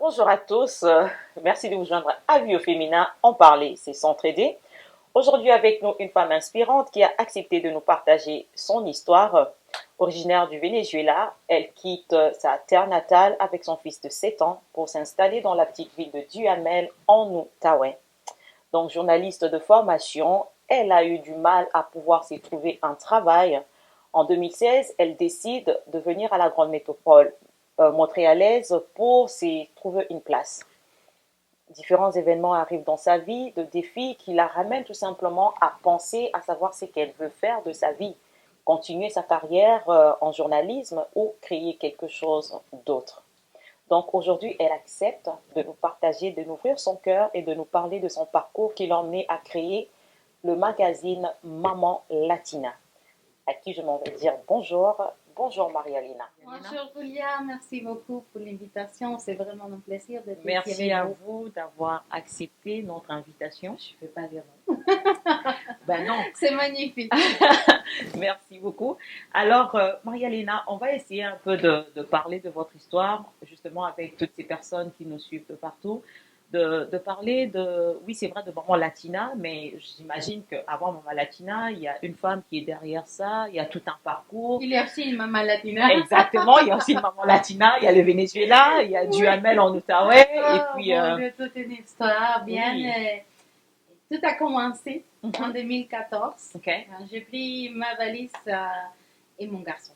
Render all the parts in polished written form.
Bonjour à tous, merci de vous joindre à Vie au féminin en parler, c'est s'entraider. Aujourd'hui avec nous une femme inspirante qui a accepté de nous partager son histoire. Originaire du Venezuela, elle quitte sa terre natale avec son fils de 7 ans pour s'installer dans la petite ville de Duhamel en Outaouais. Donc journaliste de formation, elle a eu du mal à pouvoir s'y trouver un travail. En 2016, elle décide de venir à la grande métropole montréalaise pour s'y trouver une place. Différents événements arrivent dans sa vie, de défis qui la ramènent tout simplement à penser, à savoir ce qu'elle veut faire de sa vie, continuer sa carrière en journalisme ou créer quelque chose d'autre. Donc aujourd'hui, elle accepte de nous partager, de nous ouvrir son cœur et de nous parler de son parcours qui l'a emmené à créer le magazine Maman Latina, à qui je m'en vais dire bonjour. Bonjour Maria-Lina. Bonjour Julia, merci beaucoup pour l'invitation. C'est vraiment un plaisir d'être ici. Merci à vous d'avoir accepté notre invitation. Je ne fais pas l'erreur. Ben non. C'est magnifique. Merci beaucoup. Alors, Maria-Lina, on va essayer un peu de parler de votre histoire, justement avec toutes ces personnes qui nous suivent de partout. De parler de, oui, c'est vrai, de Maman Latina, mais j'imagine qu'avant Maman Latina, il y a une femme qui est derrière ça, il y a tout un parcours. Il y a aussi une Maman Latina. Exactement, il y a aussi une Maman Latina, il y a le Venezuela, il y a Duhamel en Outaouais, et puis... toute une histoire bien... Oui. Tout a commencé en 2014. Okay. J'ai pris ma valise et mon garçon.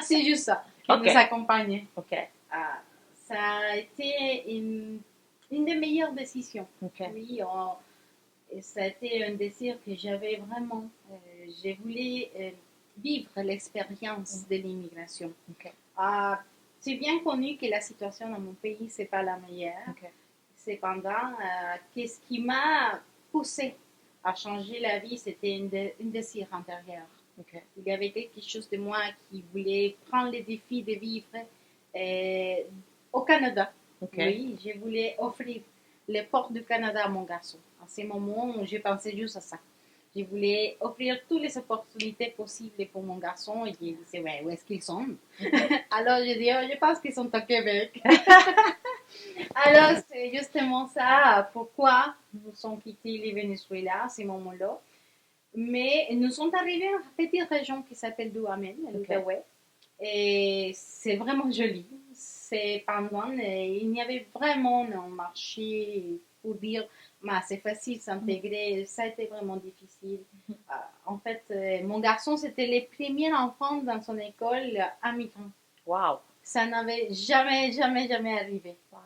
C'est juste ça qui Okay. nous accompagnait. Okay. Ça a été une des meilleures décisions. Okay. Oui, ça a été un désir que j'avais vraiment. Je voulais vivre l'expérience de l'immigration. Okay. C'est bien connu que la situation dans mon pays, c'est pas la meilleure. Okay. Cependant, qu'est-ce qui m'a poussée à changer la vie, c'était un désir intérieur. Okay. Il y avait quelque chose de moi qui voulait prendre le défi de vivre au Canada. Okay. Oui, je voulais offrir les portes du Canada à mon garçon. À ce moment, je pensais juste à ça. Je voulais offrir toutes les opportunités possibles pour mon garçon. Et il disait, ouais, où est-ce qu'ils sont? Alors, je dis, je pense qu'ils sont au Québec. Alors, c'est justement ça. Pourquoi nous sommes quittés le Venezuela à ce moment-là. Mais nous sommes arrivés à une petite région qui s'appelle Duhamel, l'Outaouais. Et c'est vraiment joli. Cependant, il y avait vraiment un marché pour dire, c'est facile de s'intégrer. Ça a été vraiment difficile. En fait, mon garçon, c'était le premier enfant dans son école à migrant. Wow. Ça n'avait jamais arrivé. Wow.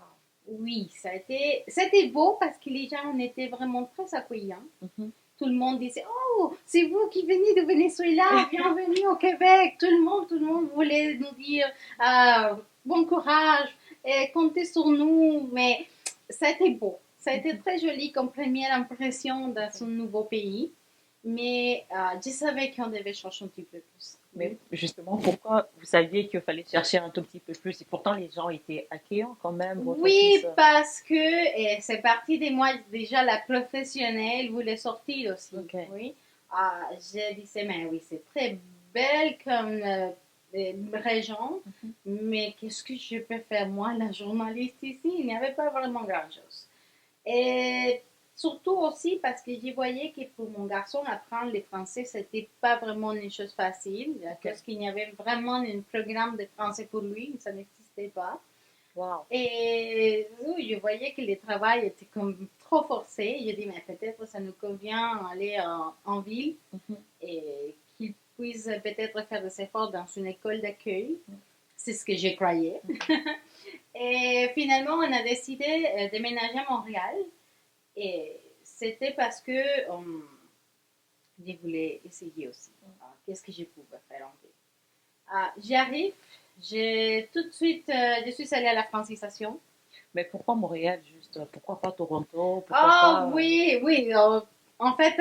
Oui, c'était beau parce que les gens étaient vraiment très accueillants. Tout le monde disait, oh, c'est vous qui venez de Venezuela, bienvenue au Québec. Tout le monde voulait nous dire bon courage, et comptez sur nous. Mais ça a été beau. Ça a été très joli comme première impression dans son nouveau pays. Mais je savais qu'on devait chercher un petit peu plus. Mais justement, pourquoi vous saviez qu'il fallait chercher un tout petit peu plus? Et pourtant, les gens étaient accueillants quand même. Oui, parce que c'est parti de moi déjà, la professionnelle voulait sortir aussi. Okay. Oui. Je disais, mais oui, c'est très belle comme région, mais qu'est-ce que je peux faire moi, la journaliste ici? Il n'y avait pas vraiment grand-chose. Et surtout aussi parce que je voyais que pour mon garçon, apprendre le français, c'était pas vraiment une chose facile. Okay. Parce qu'il y avait vraiment un programme de français pour lui, ça n'existait pas. Wow. Et oui, je voyais que le travail était comme trop forcé. Je dis, mais peut-être ça nous convient aller en ville et qu'il puisse peut-être faire des efforts dans une école d'accueil. C'est ce que je croyais. Et finalement, on a décidé de déménager à Montréal. Et c'était parce que je voulais essayer aussi. Qu'est-ce que je pouvais faire en ville? J'arrive, tout de suite, je suis allée à la francisation. Mais pourquoi Montréal juste? Pourquoi pas Toronto? Oui. En fait,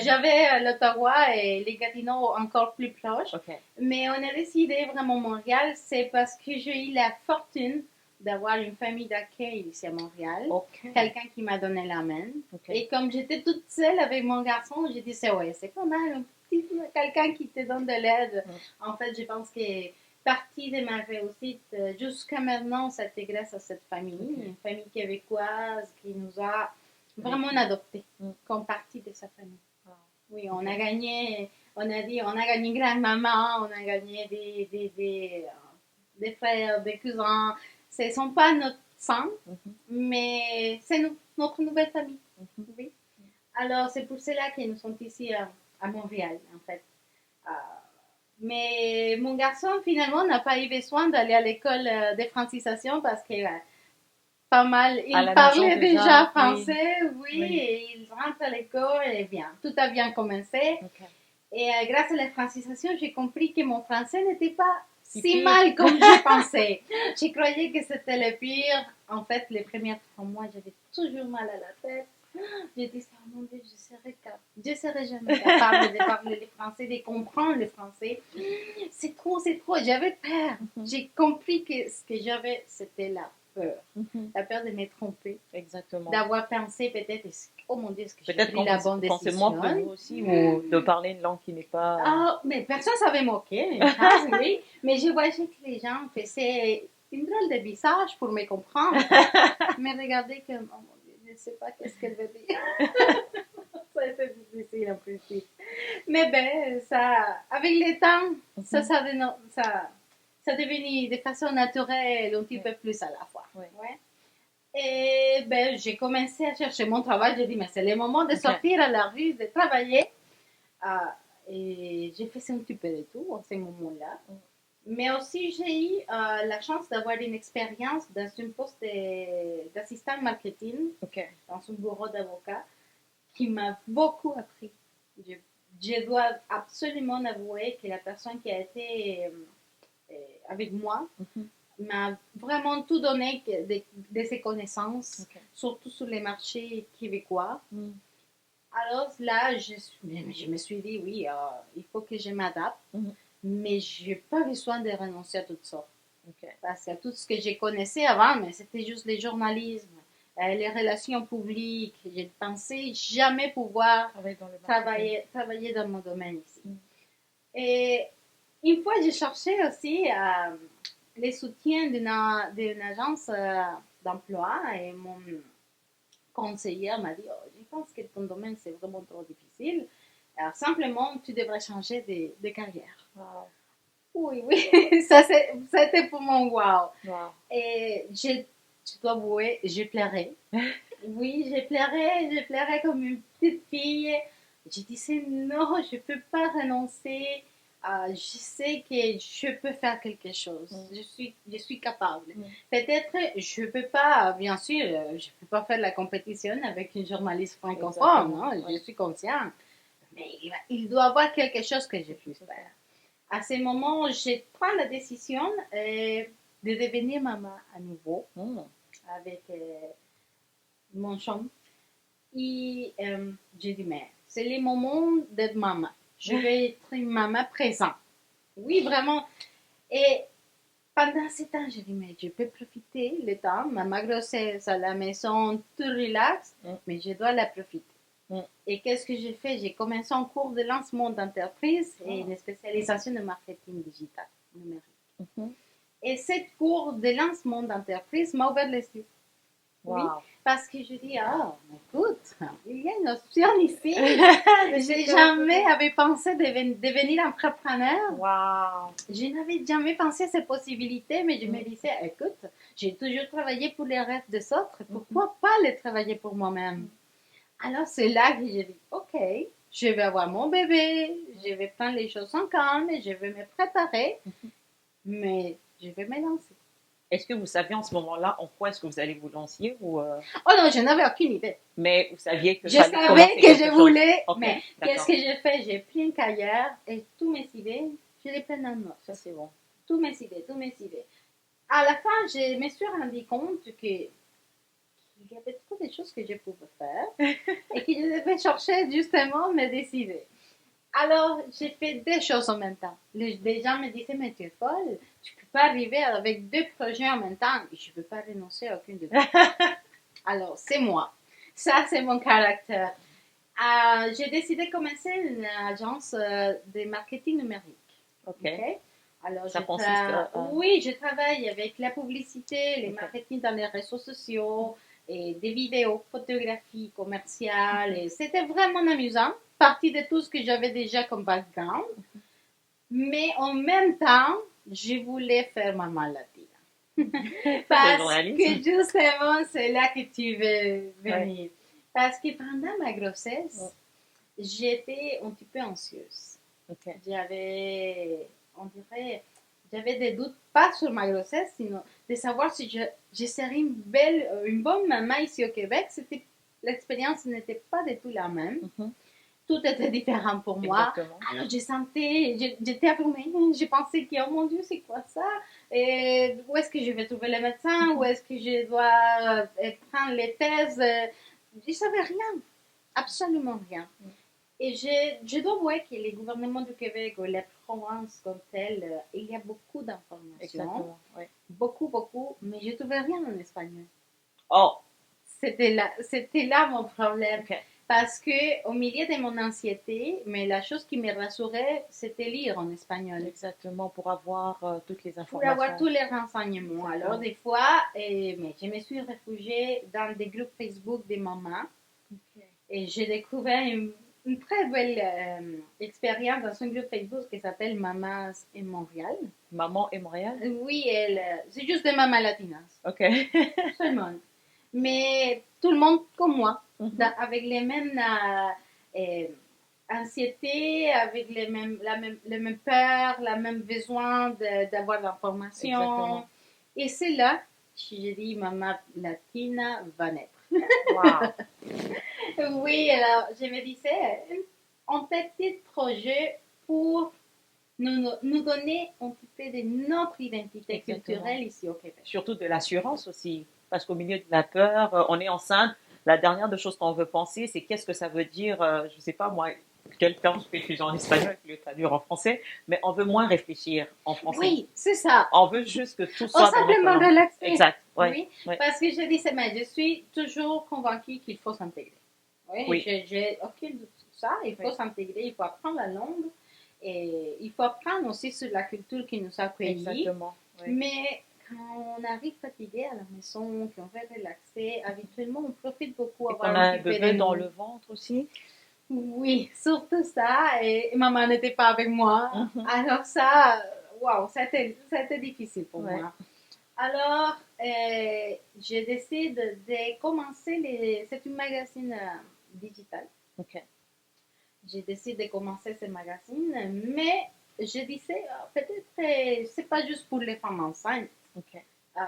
j'avais l'Ottawa et les Gatineaux encore plus proches. Okay. Mais on a décidé vraiment Montréal, c'est parce que j'ai eu la fortune d'avoir une famille d'accueil ici à Montréal. Okay. Quelqu'un qui m'a donné la main. Okay. Et comme j'étais toute seule avec mon garçon, j'ai dit, c'est pas mal, quelqu'un qui te donne de l'aide. En fait, je pense que partie de ma réussite jusqu'à maintenant, c'était grâce à cette famille, Ok. une famille québécoise qui nous a vraiment adoptés comme partie de sa famille. Ah. Oui, on a gagné, on a dit, on a gagné grand-maman, on a gagné des frères, des cousins. Ce ne sont pas notre sang, mais c'est notre nouvelle famille. Oui. Alors, c'est pour cela qu'ils nous sont ici à Montréal, en fait. Euh, mais mon garçon, finalement, n'a pas eu besoin d'aller à l'école de francisation parce que pas mal, À il la parlait maison déjà déjà, français, oui, Oui. et il rentre à l'école et bien, tout a bien commencé. Ok. Et grâce à la francisation, j'ai compris que mon français n'était pas Si si pire. mal comme je pensais. Je croyais que c'était le pire. En fait, les premiers 3 mois, j'avais toujours mal à la tête. J'ai dit, oh mon Dieu, je serai jamais capable de parler le français, de comprendre le français. C'est trop, c'est trop. J'avais peur. J'ai compris que ce que j'avais, c'était la peur. La peur de me tromper. Exactement. D'avoir pensé peut-être, oh mon Dieu, est-ce que j'ai Peut-être pris la bonne qu'on se décision? moque de nous aussi ou de parler une langue qui n'est pas. Ah, mais personne ne savait moquer, je pense, oui. Mais je voyais que les gens faisaient une drôle de visage pour me comprendre. Mais regardez comme, oh mon Dieu, je ne sais pas qu'est-ce qu'elle veut dire. Ça a été difficile en principe. Mais ben, ça, avec le temps, ça devenu de façon naturelle un petit peu plus à la fois. Ouais. Ouais. Et ben, j'ai commencé à chercher mon travail. J'ai dit, mais c'est le moment de sortir à la rue, de travailler. Et j'ai fait un petit peu de tout à ce moment-là. Mais aussi, j'ai eu la chance d'avoir une expérience dans un poste d'assistant marketing dans un bureau d'avocat qui m'a beaucoup appris. Je dois absolument avouer que la personne qui a été avec moi m'a vraiment tout donné de ses connaissances, surtout sur les marchés québécois. Alors là, je me suis dit, oui, il faut que je m'adapte, mais je n'ai pas besoin de renoncer à toutes sortes. Parce que tout ce que je connaissais avant, mais c'était juste le journalisme, les relations publiques. Je ne pensais jamais pouvoir travailler dans mon domaine ici. Et une fois, j'ai cherché aussi les soutiens d'une agence d'emploi et mon conseillère m'a dit, oh, je pense que ton domaine, c'est vraiment trop difficile. Alors, simplement, tu devrais changer de carrière. Wow. Oui, oui, ça c'était pour mon wow. Wow. Et je dois avouer, je pleurais. Oui, je pleurais comme une petite fille. Je disais, non, je ne peux pas renoncer. Je sais que je peux faire quelque chose. Je suis capable. Peut-être, je ne peux pas, bien sûr, je ne peux pas faire la compétition avec une journaliste francophone. Non, je suis consciente. Mais il doit y avoir quelque chose que je puisse faire. À ce moment, je prends la décision de devenir maman à nouveau avec mon chum. Et j'ai dit, mais c'est le moment d'être maman. Je vais être une maman présente. Oui, vraiment. Et pendant ce temps, j'ai dit, mais je peux profiter le temps. Ma grossesse à la maison, tout relax, mais je dois la profiter. Et qu'est-ce que j'ai fait? J'ai commencé un cours de lancement d'entreprise et une spécialisation de marketing digital numérique. Et cette cours de lancement d'entreprise m'a ouvert les yeux. Wow. Oui, parce que je dis, écoute, il y a une option ici. J'ai jamais avait pensé devenir entrepreneur. Wow. Je n'avais jamais pensé à ces possibilités, mais je me disais, écoute, j'ai toujours travaillé pour les rêves des autres. Pourquoi pas les travailler pour moi-même? Alors, c'est là que j'ai dit, OK, je vais avoir mon bébé, je vais prendre les choses en calme, je vais me préparer, mais je vais me lancer. Est-ce que vous saviez en ce moment-là en quoi est-ce que vous allez vous lancer ou Oh non, je n'avais aucune idée. Mais vous saviez que je savais que je voulais, mais qu'est-ce que j'ai fait? J'ai pris un cahier et tous mes idées, je les prends en note. Ça, c'est bon. Tous mes idées. À la fin, je me suis rendu compte qu'il y avait trop de choses que je pouvais faire et que je devais chercher justement me décider. Alors, j'ai fait deux choses en même temps. Les gens me disaient, mais tu es folle, tu ne peux pas arriver avec 2 projets en même temps. Je ne peux pas renoncer à aucune de deux. Alors, c'est moi. Ça, c'est mon caractère. J'ai décidé de commencer une agence de marketing numérique. OK. Alors, Ça consiste oui, je travaille avec la publicité, les ok. marketing dans les réseaux sociaux, et des vidéos, photographies commerciales. Et c'était vraiment amusant, partie de tout ce que j'avais déjà comme background. Mais en même temps, je voulais faire maman latina. Le Parce que journalisme. justement, c'est là que tu veux Ouais. venir. Parce que pendant ma Ouais. grossesse, j'étais un petit peu anxieuse. Ok. On dirait, j'avais des doutes, pas sur ma grossesse, sinon de savoir si je serais une bonne maman ici au Québec. L'expérience n'était pas du tout la même. Mhm. Tout était différent pour moi. Exactement. Alors, j'étais abrumée. Je pensais que, oh mon Dieu, c'est quoi ça? Et où est-ce que je vais trouver le médecin? Où est-ce que je dois prendre les thèses? Je ne savais rien, absolument rien. Et je dois voir que les gouvernements du Québec ou les provinces comme telles, il y a beaucoup d'informations. Exactement. Ouais. Beaucoup, beaucoup, mais je ne trouvais rien en espagnol. Oh, C'était là mon problème. ok. Parce que au milieu de mon anxiété, mais la chose qui me rassurait, c'était lire en espagnol. Exactement, pour avoir toutes les Pour avoir tous informations. les renseignements. Exactement. Alors, des fois, mais je me suis réfugiée dans des groupes Facebook des mamans Ok. et j'ai découvert une très belle expérience dans un groupe Facebook qui s'appelle Mamas en Montréal. Maman et Montréal. Oui, c'est juste des mamas latinas, Ok. seulement. Mais tout le monde comme moi, Mhm. avec les mêmes anxiétés, avec les mêmes peurs, la même besoin d'avoir l'information. Exactement. Et c'est là que j'ai dit, maman latina va naître. Wow. Oui, alors je me disais, un petit projet pour nous donner un petit peu de notre identité Exactement. culturelle ici au Québec. Surtout de l'assurance aussi. Parce qu'au milieu de la peur, on est enceinte. La dernière des choses qu'on veut penser, c'est qu'est-ce que ça veut dire, je ne sais pas moi, quel terme je peux utiliser en espagnol et le traduire en français, mais on veut moins réfléchir en français. Oui, c'est ça. On veut juste que tout Ou soit dans notre simplement langue. relaxer. Exact. Ouais. Oui, Ouais. parce que je dis, je suis toujours convaincue qu'il faut s'intégrer. Oui, Oui. j'ai aucun doute sur ça. Il faut Oui. s'intégrer, il faut apprendre la langue et il faut apprendre aussi sur la culture qui nous a accueillis. Exactement. Oui. Mais quand on arrive fatigué à la maison, qu'on veut relaxer, habituellement on profite beaucoup Et avoir qu'on a un un petit peu bébé de dans nous. le ventre aussi. Oui, surtout ça. Et maman n'était pas avec moi. Mhm. Alors ça, waouh, c'était difficile pour Ouais. moi. Alors, je décide de commencer c'est un magazine digital. Ok. Je décide de commencer ce magazine, mais je disais, peut-être c'est pas juste pour les femmes enceintes. Ok. Euh,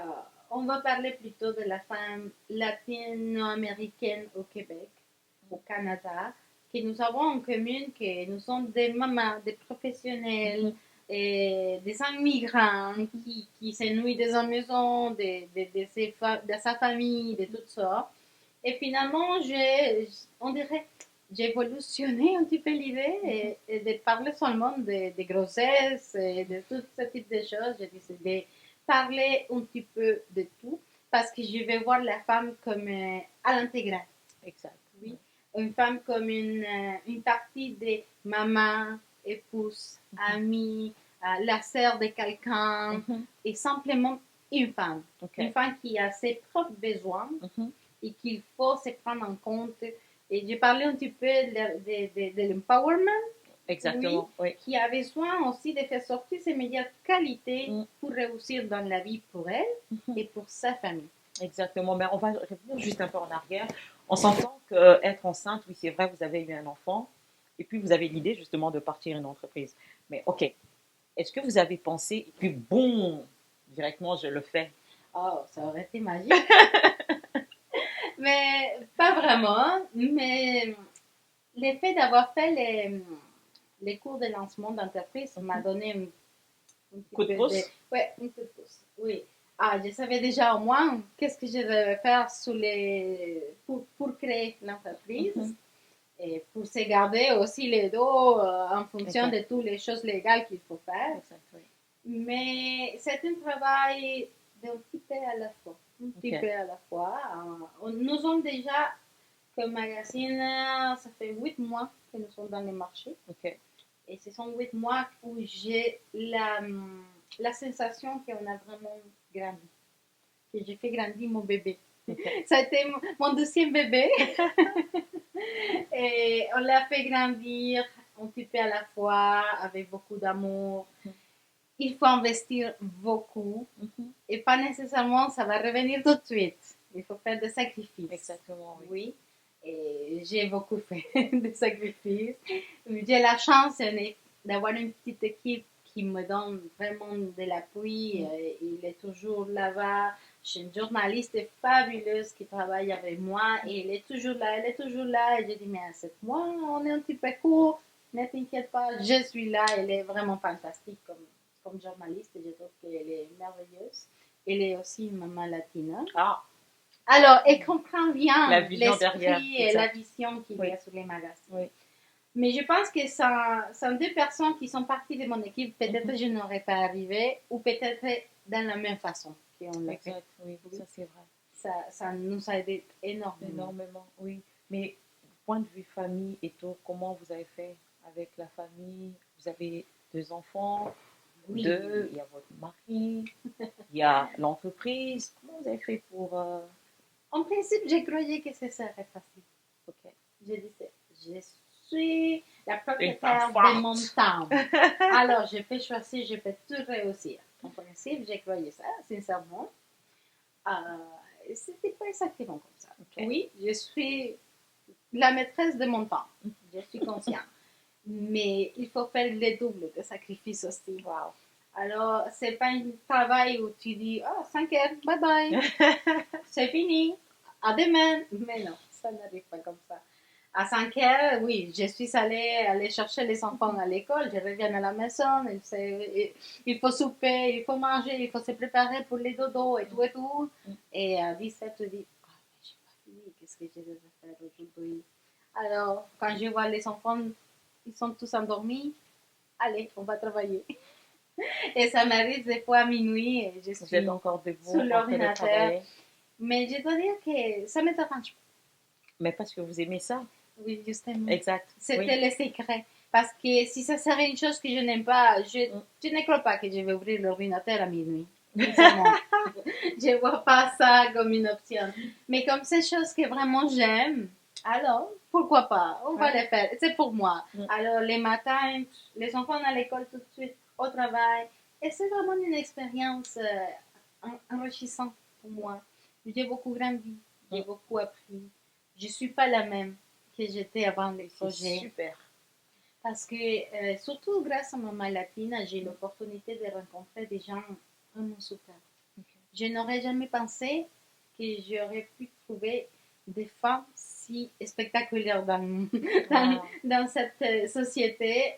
on va parler plutôt de la femme latino-américaine au Québec, au Canada, que nous avons en commun que nous sommes des mamans, des professionnels, Mhm. et des immigrants qui s'ennuient de sa maison, de sa famille, de tout ça. Et finalement, on dirait, j'ai évolutionné un petit peu l'idée et de parler seulement de grossesse et de tout ce type de choses. J'ai décidé de parler un petit peu de tout parce que je vais voir la femme comme à l'intégral. Exact. Oui. Une femme comme une partie de maman, épouse, amie, la sœur de quelqu'un Mhm. et simplement une femme. Ok. Une femme qui a ses propres besoins Mhm. et qu'il faut se prendre en compte. Et j'ai parlé un petit peu de l'empowerment, Exactement. Oui. qui a besoin aussi de faire sortir ses meilleures qualités Mm. pour réussir dans la vie pour elle Mhm. et pour sa famille. Exactement. Mais on va revenir juste un peu en arrière. On s'entend qu'être enceinte, oui, c'est vrai, vous avez eu un enfant, et puis vous avez l'idée justement de partir une entreprise. Mais ok, est-ce que vous avez pensé, et puis boum, directement je le fais? Oh, ça aurait été magique. Mais pas vraiment. Mais l'effet d'avoir fait les cours de lancement d'entreprise m'a donné un petit Coup de peu pouce? ouais, un coup de pouce. Oui. Ah, je savais déjà au moins qu'est-ce que je devais faire pour créer l'entreprise Mhm. et pour se garder aussi les dos en fonction Exact. de toutes les choses légales qu'il faut faire. Exact, oui. Mais c'est un travail d'un petit peu à la fois. Un petit Ok. peu à la fois. Nous sommes déjà, comme magazine, ça fait 8 mois que nous sommes dans les marchés. Ok. Et ce sont 8 mois où j'ai la sensation qu'on a vraiment grandi, que j'ai fait grandir mon bébé. Ok. Ça a été mon deuxième bébé. Et on l'a fait grandir un petit peu à la fois, avec beaucoup d'amour. Il faut investir beaucoup Mhm. et pas nécessairement ça va revenir tout de suite. Il faut faire des sacrifices. Exactement, oui. Oui. Et j'ai beaucoup fait des sacrifices. J'ai la chance d'avoir une petite équipe qui me donne vraiment de l'appui. Il est toujours là-bas. J'ai une journaliste fabuleuse qui travaille avec moi et elle est toujours là, elle est toujours là. Et je dis, mais à 7 mois, on est un petit peu court. Ne t'inquiète pas, je suis là. Elle est vraiment fantastique comme journaliste et je trouve qu'elle est merveilleuse. Elle est aussi une maman latina. Ah, Alors, elle comprend bien la vision derrière. l'esprit et la vision qu'il y a sur les magazines. Oui. Mais je pense que ça sont deux personnes qui sont parties de mon équipe. Peut-être je n'aurais pas arrivé ou peut-être dans la même façon qu'on l'a fait. Exact, oui, ça c'est vrai. Ça nous a aidé énormément. Énormément, oui. Mais point de vue famille et tout, comment vous avez fait avec la famille? Vous avez 2 enfants, Oui. 2, il y a votre mari, il y a l'entreprise. Comment vous avez fait pour... En principe, je croyais que ce serait facile. Ok. Je disais, je suis la Une propriétaire femme de mon temps. Alors, je peux choisir, je peux tout réussir. En principe, je croyais ça, sincèrement. C'était pas exactement comme ça. Ok. Oui, je suis la maîtresse de mon temps. Je suis consciente. Mais il faut faire le double de sacrifices aussi. Wow. Alors, c'est pas un travail où tu dis, oh, 5 heures, bye bye, c'est fini, à demain. Mais non, ça n'arrive pas comme ça. À 5 heures, oui, je suis allée aller chercher les enfants à l'école, je reviens à la maison, il faut souper, il faut manger, il faut se préparer pour les dodos et tout et tout. Et à 17, je dis, ah, mais j'ai pas fini, qu'est-ce que je devrais faire aujourd'hui? Alors, quand je vois les enfants, ils sont tous endormis, allez, on va travailler. Et ça m'arrive des fois à minuit et je Vous suis êtes encore debout, sur en train de l'ordinateur. travailler. Mais je dois dire que ça me dérange pas. Mais parce que vous aimez ça. Oui, justement. Exact. C'était Oui. le secret. Parce que si ça serait une chose que je n'aime pas, je ne crois pas que je vais ouvrir l'ordinateur à minuit. Sincèrement. Je ne vois pas ça comme une option. Mais comme c'est chose que vraiment j'aime, alors pourquoi pas? On va le faire. C'est pour moi. Alors les matins, les enfants à l'école tout de suite, au travail. Et c'est vraiment une expérience enrichissante pour moi. J'ai beaucoup grandi, j'ai beaucoup appris. Je ne suis pas la même que j'étais avant le projet. Super. Parce que, surtout grâce à Maman Latina, j'ai l'opportunité de rencontrer des gens vraiment super. Je n'aurais jamais pensé que j'aurais pu trouver des femmes si spectaculaires dans cette société.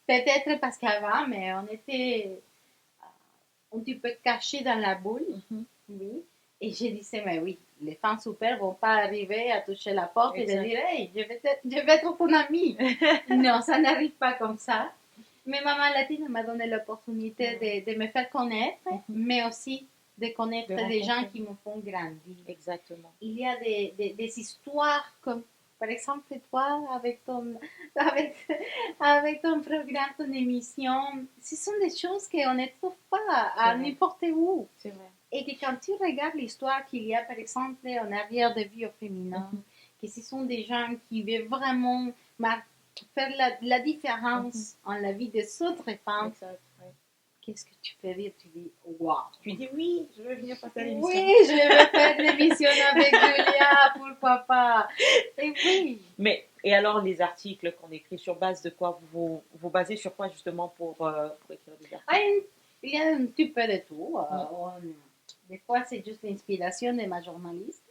Peut-être parce qu'avant, mais on était un petit peu cachés dans la boule. Oui. Et je disais, mais oui, les femmes super vont pas arriver à toucher la porte et de dire, hey, je vais être ton amie. Non, ça n'arrive pas comme ça. Mais Maman Latine m'a donné l'opportunité de me faire connaître, mais aussi de connaître des gens qui me font grandir. Exactement. Il y a des histoires comme, par exemple, toi, avec ton programme, ton émission. Ce sont des choses qu'on ne trouve pas à n'importe où. C'est vrai. Et que quand tu regardes l'histoire qu'il y a, par exemple, en arrière de vie au féminin, que ce sont des gens qui veulent vraiment faire la différence en la vie des autres femmes. Exact, ouais. Qu'est-ce que tu peux dire? Tu dis, waouh! Tu dis oui, je veux venir passer l'émission. Oui, je vais faire l'émission avec Julia, pourquoi pas? Et oui. Mais, et alors les articles qu'on écrit, sur base de quoi vous basez sur quoi justement pour écrire des articles? Il y a un petit peu de tout. Des fois, c'est juste l'inspiration de ma journaliste,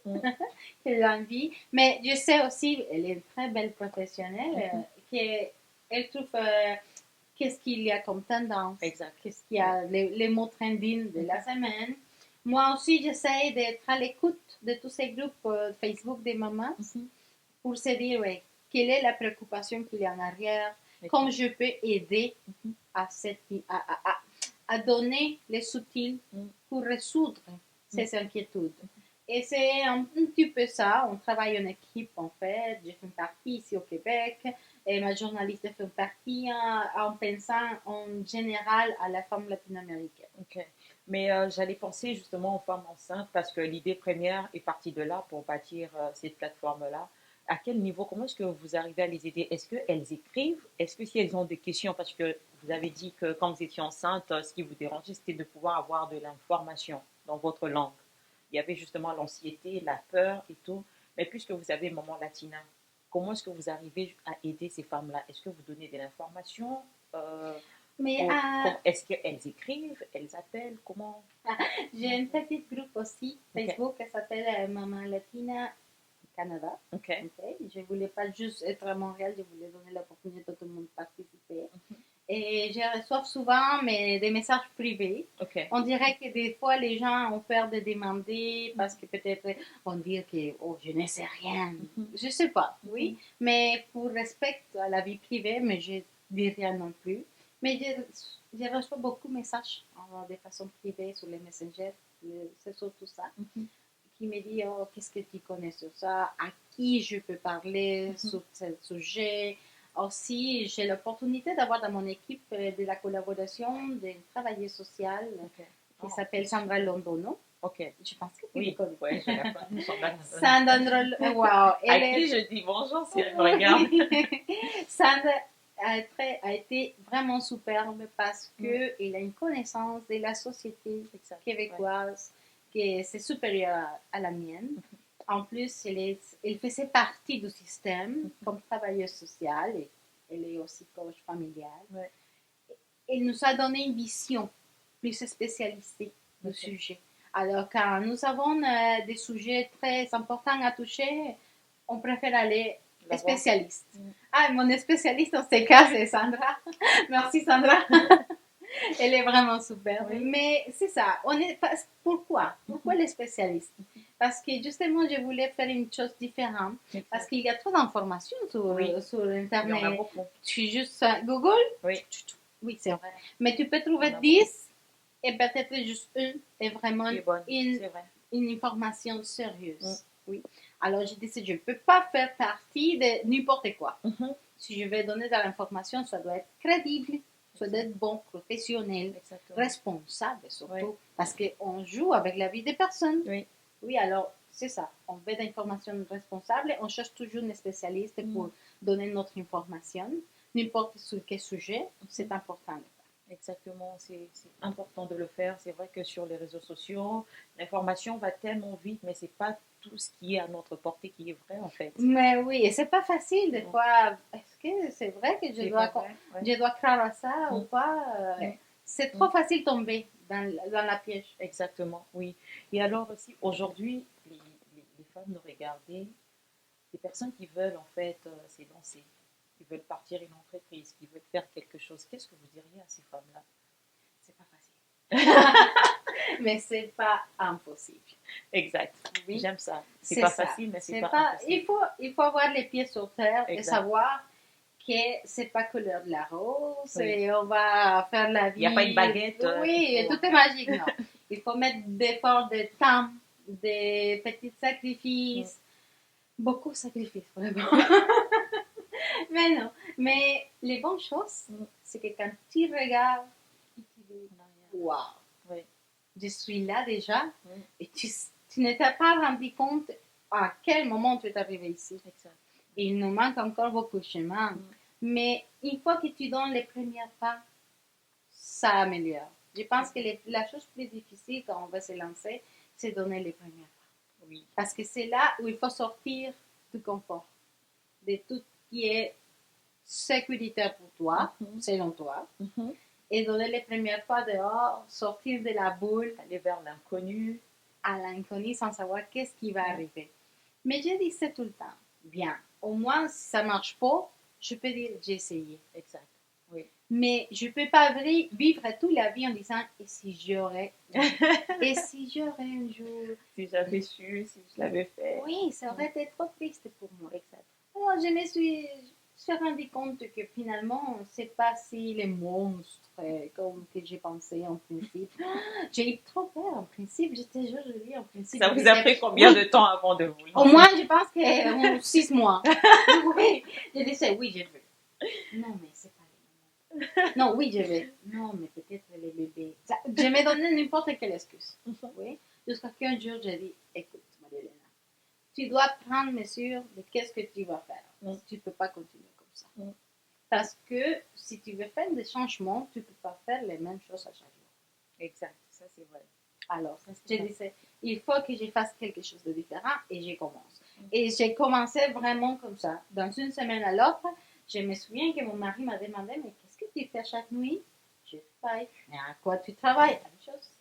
l'envie. Mais je sais aussi, elle est une très belle professionnelle, qu'elle trouve qu'est-ce qu'il y a comme tendance, qu'est-ce qu'il y a, les mots trending de la semaine. Moi aussi, j'essaie d'être à l'écoute de tous ces groupes Facebook des mamans pour se dire, ouais, quelle est la préoccupation qu'il y a en arrière, comment je peux aider à donner les outils pour résoudre ces inquiétudes. Et c'est un petit peu ça. On travaille en équipe, en fait. Je fais partie ici au Québec. Et ma journaliste fait partie en pensant en général à la femme latino-américaine. Ok. Mais j'allais penser justement aux femmes enceintes parce que l'idée première est partie de là pour bâtir cette plateforme-là. À quel niveau, comment est-ce que vous arrivez à les aider? Est-ce qu'elles écrivent? Est-ce que si elles ont des questions, parce que vous avez dit que quand vous étiez enceinte, ce qui vous dérangeait, c'était de pouvoir avoir de l'information dans votre langue. Il y avait justement l'anxiété, la peur et tout. Mais puisque vous avez Maman Latina, comment est-ce que vous arrivez à aider ces femmes-là? Est-ce que vous donnez de l'information? Mais Est-ce qu'elles écrivent? Elles appellent? Comment? j'ai une petite groupe aussi, Ok. Facebook, qui s'appelle Maman Latina Canada. Ok. Okay. Je ne voulais pas juste être à Montréal, je voulais donner l'opportunité à tout le monde de participer. Et je reçois souvent des messages privés. Ok. On dirait que des fois, les gens ont peur de demander parce que peut-être on dit que oh, je ne sais rien. Je ne sais pas, oui. Mais pour respect à la vie privée, mais je ne dis rien non plus. Mais je reçois beaucoup de messages de façon privée sur les messengers. C'est surtout ça. Qui me dit oh, qu'est-ce que tu connais sur ça, à qui je peux parler sur ce sujet. Aussi, j'ai l'opportunité d'avoir dans mon équipe de la collaboration d'un travailleur social qui s'appelle Sandra Londono. Ok. Je pense que tu le connais. Oui, je la connais. Sandra, wow. À qui je dis bonjour si elle me regarde. Sandra a été vraiment superbe parce qu'elle a une connaissance de la société québécoise qui c'est supérieur à la mienne. En plus, elle faisait partie du système comme travailleuse sociale et elle est aussi coach familial. Ouais. Elle nous a donné une vision plus spécialisée du sujet. Alors, quand nous avons des sujets très importants à toucher, on préfère aller spécialiste. Ah, mon spécialiste en ces cas, c'est Sandra. Merci Sandra. Elle est vraiment super. Oui. Mais c'est ça. Pourquoi les spécialistes? Parce que justement, je voulais faire une chose différente. Parce qu'il y a trop d'informations sur Internet. Il y en a beaucoup. Tu es juste Google. Oui, c'est vrai. Mais tu peux trouver 10 et peut-être juste une est vraiment une information sérieuse. Oui. Alors, j'ai dit, je ne peux pas faire partie de n'importe quoi. Si je vais donner de l'information, ça doit être crédible, ça doit être bon, professionnel, responsable surtout, parce qu'on joue avec la vie des personnes. Oui, alors, c'est ça. On veut des informations responsables, on cherche toujours des spécialistes pour donner notre information. N'importe sur quel sujet, c'est important. Exactement, c'est important de le faire. C'est vrai que sur les réseaux sociaux, l'information va tellement vite, mais c'est pas tout ce qui est à notre portée qui est vrai en fait. Mais oui, et c'est pas facile des fois. Est-ce que c'est vrai que je dois croire à ça ou pas? C'est trop facile de tomber dans la piège. Exactement, oui. Et alors aussi, aujourd'hui, les femmes nous regardaient, des personnes qui veulent en fait s'élancer, qui veulent partir une entreprise, qui veulent faire quelque chose. Qu'est-ce que vous diriez à ces femmes-là? C'est pas facile. Mais c'est pas impossible. Exact. Oui. J'aime ça. C'est pas facile, mais c'est pas impossible. Il faut avoir les pieds sur terre et savoir que c'est pas couleur de la rose et on va faire la vie. Il n'y a pas une baguette. Oui, tout est magique. Non. Il faut mettre des efforts de temps, des petits sacrifices. Beaucoup de sacrifices, vraiment. Mais non. Mais les bonnes choses, c'est que quand tu regardes, tu dis, wow, je suis là déjà, et tu ne t'es pas rendu compte à quel moment tu es arrivé ici. Exact. Et il nous manque encore beaucoup de chemin. Mais une fois que tu donnes les premiers pas, ça améliore. Je pense que la chose plus difficile quand on va se lancer, c'est donner les premiers pas. Oui. Parce que c'est là où il faut sortir du confort, de tout ce qui est sécuritaire pour toi, selon toi, et donner les premiers pas dehors, sortir de la boule, aller vers l'inconnu, à l'inconnu sans savoir qu'est-ce qui va arriver. Mais je disais tout le temps, bien, au moins si ça marche pas, je peux dire j'ai essayé. Exact. Oui. Mais je peux pas vivre toute la vie en disant et si j'aurais et si j'aurais un jour, si j'avais su, si je l'avais fait. Oui, ça aurait été trop triste pour moi. Exact. Alors, je me suis je me suis rendu compte que finalement, c'est pas si les monstres comme que j'ai pensé en principe. J'ai eu trop peur en principe, j'étais jolie en principe. Ça vous a pris combien de temps avant de vous Au lancer? moins, je pense que 6 mois. Oui, je disais, oui, je veux. Non, mais c'est pas les mamans. Non, oui, je veux. Non, mais peut-être les bébés. Je me donnais n'importe quelle excuse. Oui. Jusqu'à qu'un jour, j'ai dit, écoute, Marie-Hélène, tu dois prendre mesure de qu'est-ce que tu vas faire. Tu ne peux pas continuer comme ça. Parce que si tu veux faire des changements, tu ne peux pas faire les mêmes choses à chaque jour. Exact, ça c'est vrai. Alors, je disais, il faut que je fasse quelque chose de différent et je commence. Et j'ai commencé vraiment comme ça. Dans une semaine à l'autre, je me souviens que mon mari m'a demandé, mais qu'est-ce que tu fais chaque nuit? Je travaille. Mais à quoi tu travailles? La même chose.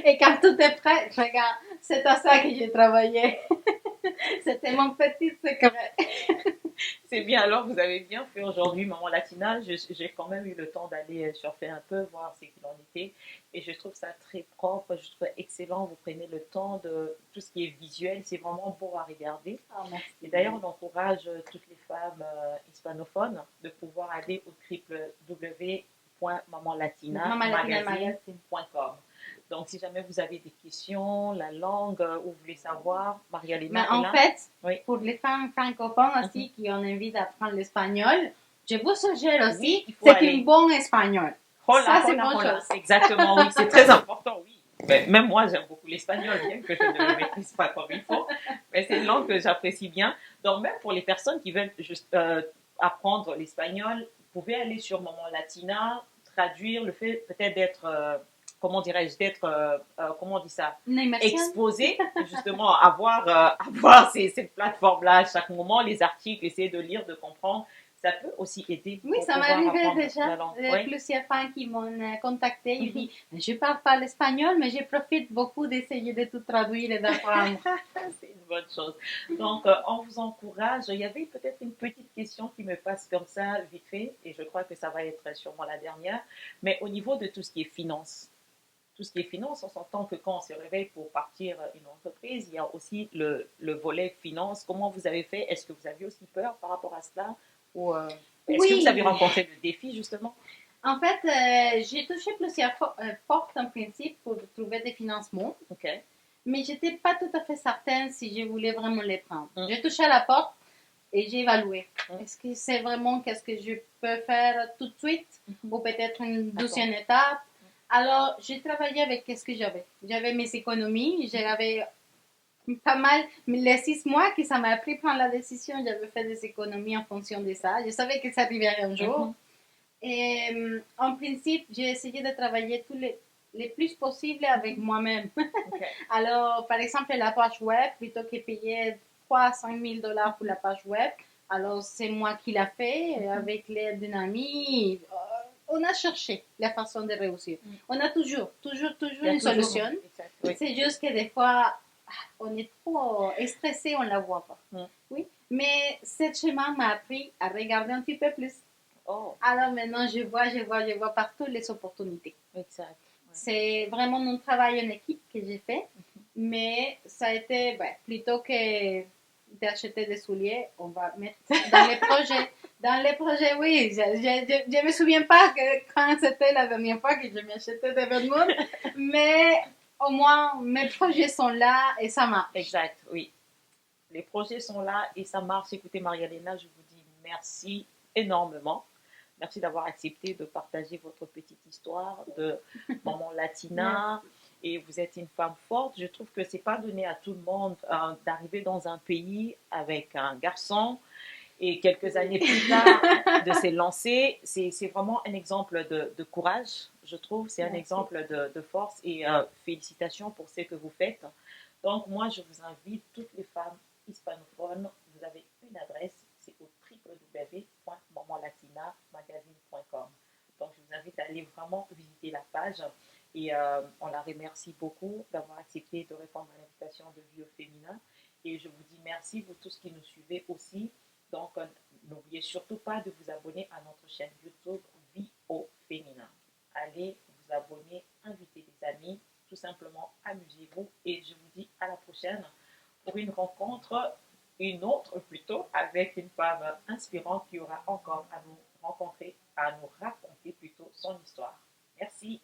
Et quand tout est prêt, regarde, c'est à ça que j'ai travaillé. C'était mon petit secret. C'est bien, alors vous avez bien fait aujourd'hui, Maman Latina. J'ai quand même eu le temps d'aller surfer un peu, voir ce qu'il en était. Et je trouve ça très propre, je trouve ça excellent. Vous prenez le temps de tout ce qui est visuel, c'est vraiment beau à regarder. Oh, merci. Et d'ailleurs, on encourage toutes les femmes hispanophones de pouvoir aller au www.mamanlatinamagazine.com. Donc, si jamais vous avez des questions, la langue, ou vous voulez savoir, Maria-Léna. Mais en fait, oui, pour les femmes francophones aussi qui ont envie d'apprendre l'espagnol, je vous suggère aussi, oui, c'est un bon espagnol. Hola, ça, c'est hola, bonne hola. chose. Exactement, oui, c'est très important, oui. Mais même moi, j'aime beaucoup l'espagnol, bien que je ne le maîtrise pas comme il faut. Mais c'est une langue que j'apprécie bien. Donc, même pour les personnes qui veulent juste apprendre l'espagnol, vous pouvez aller sur Maman Latina, traduire le fait peut-être d'être, comment dirais-je, d'être, comment on dit ça, exposé, justement, à voir cette plateforme-là à chaque moment, les articles, essayer de lire, de comprendre. Ça peut aussi aider. Oui, ça m'est arrivé déjà. Plusieurs femmes qui m'ont contacté. Ils disent, je ne parle pas l'espagnol, mais je profite beaucoup d'essayer de tout traduire et d'apprendre. C'est une bonne chose. Donc, on vous encourage. Il y avait peut-être une petite question qui me passe comme ça, vite fait, et je crois que ça va être sûrement la dernière. Mais au niveau de tout ce qui est finance, on s'entend que quand on se réveille pour partir une entreprise, il y a aussi le volet finance. Comment vous avez fait? Est-ce que vous aviez aussi peur par rapport à cela? Ou est-ce que vous avez rencontré le défi, justement? En fait, j'ai touché plusieurs portes en principe pour trouver des financements. OK. Mais je n'étais pas tout à fait certaine si je voulais vraiment les prendre. J'ai touché à la porte et j'ai évalué. Est-ce que c'est vraiment qu'est-ce que je peux faire tout de suite ou peut-être une deuxième étape? Alors, j'ai travaillé avec ce que j'avais. J'avais mes économies, j'avais pas mal, les 6 mois que ça m'a pris prendre la décision, j'avais fait des économies en fonction de ça. Je savais que ça arriverait un jour. Et en principe, j'ai essayé de travailler les plus possible avec moi-même. Okay. Alors, par exemple, la page web, plutôt que payer 3 à 5 000 $ pour la page web, alors c'est moi qui l'ai fait avec l'aide d'une amie. On a cherché la façon de réussir. On a toujours une solution. Oui. C'est juste que des fois, on est trop stressé, on ne la voit pas. Oui. Mais ce chemin m'a appris à regarder un petit peu plus. Oh. Alors maintenant, je vois partout les opportunités. Exact. Ouais. C'est vraiment un travail en équipe que j'ai fait, mais ça a été, plutôt que d'acheter des souliers, on va mettre dans les projets. Dans les projets, oui. Je ne me souviens pas quand c'était la dernière fois que je m'achetais des vêtements, mais au moins mes projets sont là et ça marche. Exact, oui. Les projets sont là et ça marche. Écoutez, Maria-Léna, je vous dis merci énormément. Merci d'avoir accepté de partager votre petite histoire de Maman Latina. Et vous êtes une femme forte. Je trouve que c'est pas donné à tout le monde d'arriver dans un pays avec un garçon et quelques années plus tard de se lancer. C'est vraiment un exemple de courage, je trouve. C'est un exemple de force et félicitations pour ce que vous faites. Donc moi, je vous invite, toutes les femmes hispanophones, vous avez une adresse, c'est au www.mamanlatinamagazine.com. Donc je vous invite à aller vraiment visiter la page et on la remercie beaucoup d'avoir accepté de répondre à l'invitation de Vie au Féminin. Et je vous dis merci vous tous qui nous suivez aussi. Donc n'oubliez surtout pas de vous abonner à notre chaîne YouTube Vie au Féminin. Allez vous abonner, invitez des amis, tout simplement amusez-vous et je vous dis à la prochaine pour une rencontre une autre plutôt avec une femme inspirante qui aura encore à nous rencontrer, à nous raconter plutôt son histoire. Merci.